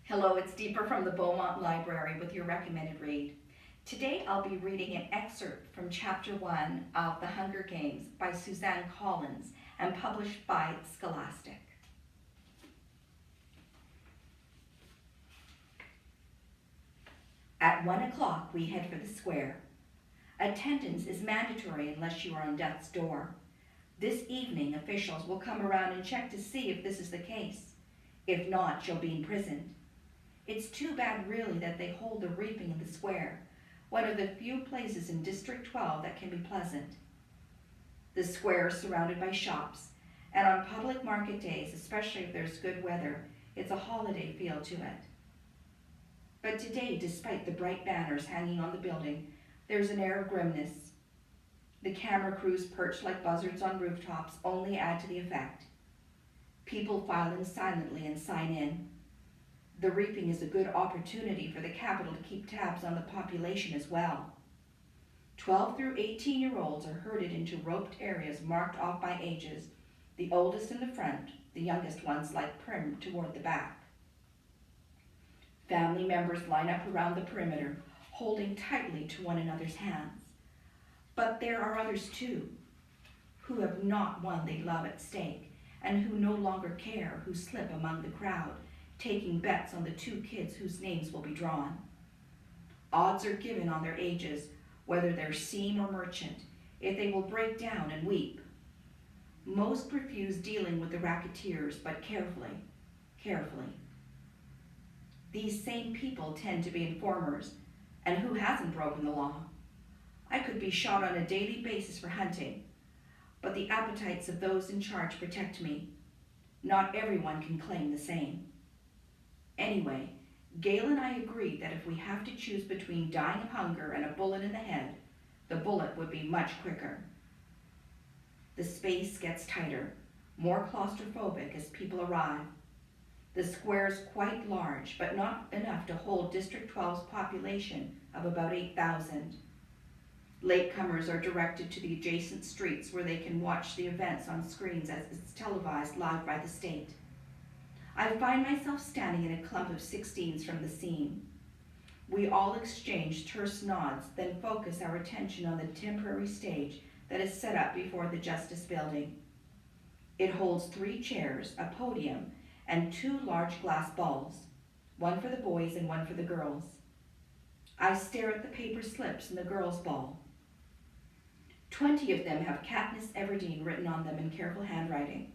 Hello, it's Deepa from the Beaumont Library with your recommended read. Today I'll be reading an excerpt from Chapter 1 of The Hunger Games by Suzanne Collins and published by Scholastic. At 1 o'clock we head for the square. Attendance is mandatory unless you are on death's door. This evening officials will come around and check to see if this is the case. If not, you'll be imprisoned. It's too bad really that they hold the reaping in the square, one of the few places in District 12 that can be pleasant. The square is surrounded by shops, and on public market days, especially if there's good weather, it's a holiday feel to it. But today, despite the bright banners hanging on the building, there's an air of grimness. The camera crews perched like buzzards on rooftops only add to the effect. People file in silently and sign in. The reaping is a good opportunity for the capital to keep tabs on the population as well. 12 through 18-year-olds are herded into roped areas marked off by ages, the oldest in the front, the youngest ones like prim toward the back. Family members line up around the perimeter, holding tightly to one another's hands. But there are others too, who have not one they love at stake, and who no longer care who slip among the crowd, taking bets on the two kids whose names will be drawn. Odds are given on their ages, whether they're seam or merchant, if they will break down and weep. Most refuse dealing with the racketeers, but carefully. These same people tend to be informers, and who hasn't broken the law? I could be shot on a daily basis for hunting, but the appetites of those in charge protect me. Not everyone can claim the same. Anyway, Gail and I agreed that if we have to choose between dying of hunger and a bullet in the head, the bullet would be much quicker. The space gets tighter, more claustrophobic as people arrive. The square is quite large, but not enough to hold District 12's population of about 8,000. Latecomers are directed to the adjacent streets where they can watch the events on screens as it's televised live by the state. I find myself standing in a clump of 16s from the scene. We all exchange terse nods, then focus our attention on the temporary stage that is set up before the Justice Building. It holds 3 chairs, a podium, and 2 large glass balls, one for the boys and one for the girls. I stare at the paper slips in the girls' ball. 20 of them have Katniss Everdeen written on them in careful handwriting.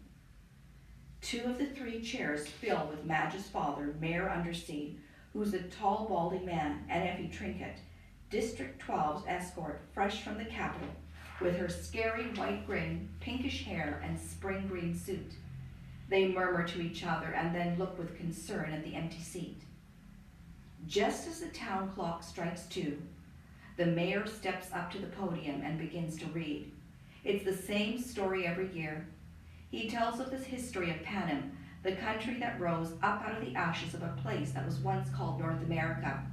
2 of the 3 chairs fill with Madge's father, Mayor Undersea, who's a tall, balding man, and Effie Trinket, District 12's escort, fresh from the capital, with her scary white grin, pinkish hair, and spring green suit. They murmur to each other and then look with concern at the empty seat. Just as the town clock strikes 2, the mayor steps up to the podium and begins to read. It's the same story every year. He tells of this history of Panem, the country that rose up out of the ashes of a place that was once called North America.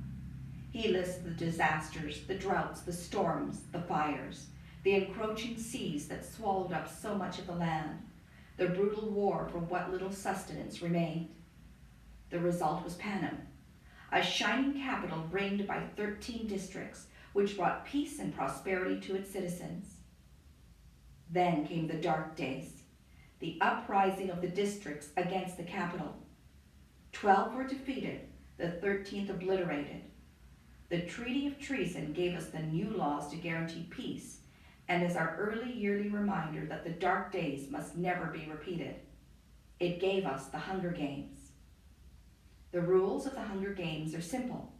He lists the disasters, the droughts, the storms, the fires, the encroaching seas that swallowed up so much of the land, the brutal war for what little sustenance remained. The result was Panem, a shining capital reigned by 13 districts, which brought peace and prosperity to its citizens. Then came the dark days, the uprising of the districts against the capital. 12 were defeated, the 13th obliterated. The Treaty of Treason gave us the new laws to guarantee peace, and is our early yearly reminder that the dark days must never be repeated. It gave us the Hunger Games. The rules of the Hunger Games are simple.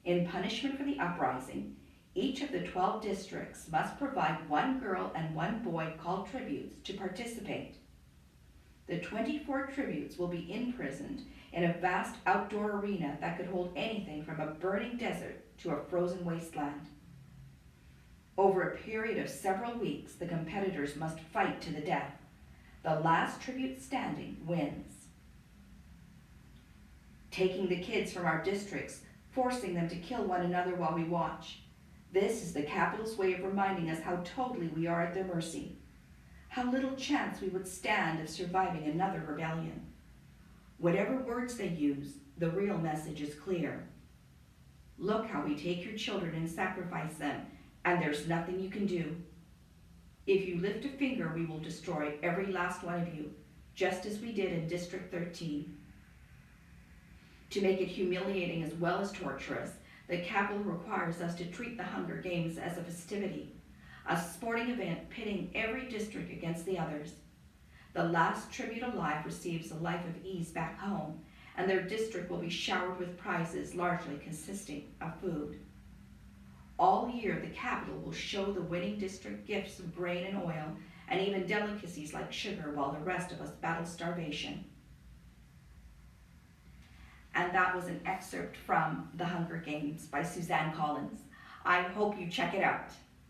In punishment for the uprising, each of the 12 districts must provide 1 girl and 1 boy called tributes to participate. The 24 tributes will be imprisoned in a vast outdoor arena that could hold anything from a burning desert to a frozen wasteland. Over a period of several weeks, the competitors must fight to the death. The last tribute standing wins. Taking the kids from our districts, forcing them to kill one another while we watch. This is the capital's way of reminding us how totally we are at their mercy, how little chance we would stand of surviving another rebellion. Whatever words they use, The real message is clear. Look how we take your children and sacrifice them, and there's nothing you can do. If you lift a finger, we will destroy every last one of you, just as we did in District 13. To make it humiliating as well as torturous, the Capitol requires us to treat the Hunger Games as a festivity, a sporting event pitting every district against the others. The last tribute alive receives a life of ease back home, and their district will be showered with prizes largely consisting of food. All year, the Capitol will show the winning district gifts of grain and oil, and even delicacies like sugar, while the rest of us battle starvation. And that was an excerpt from The Hunger Games by Suzanne Collins. I hope you check it out.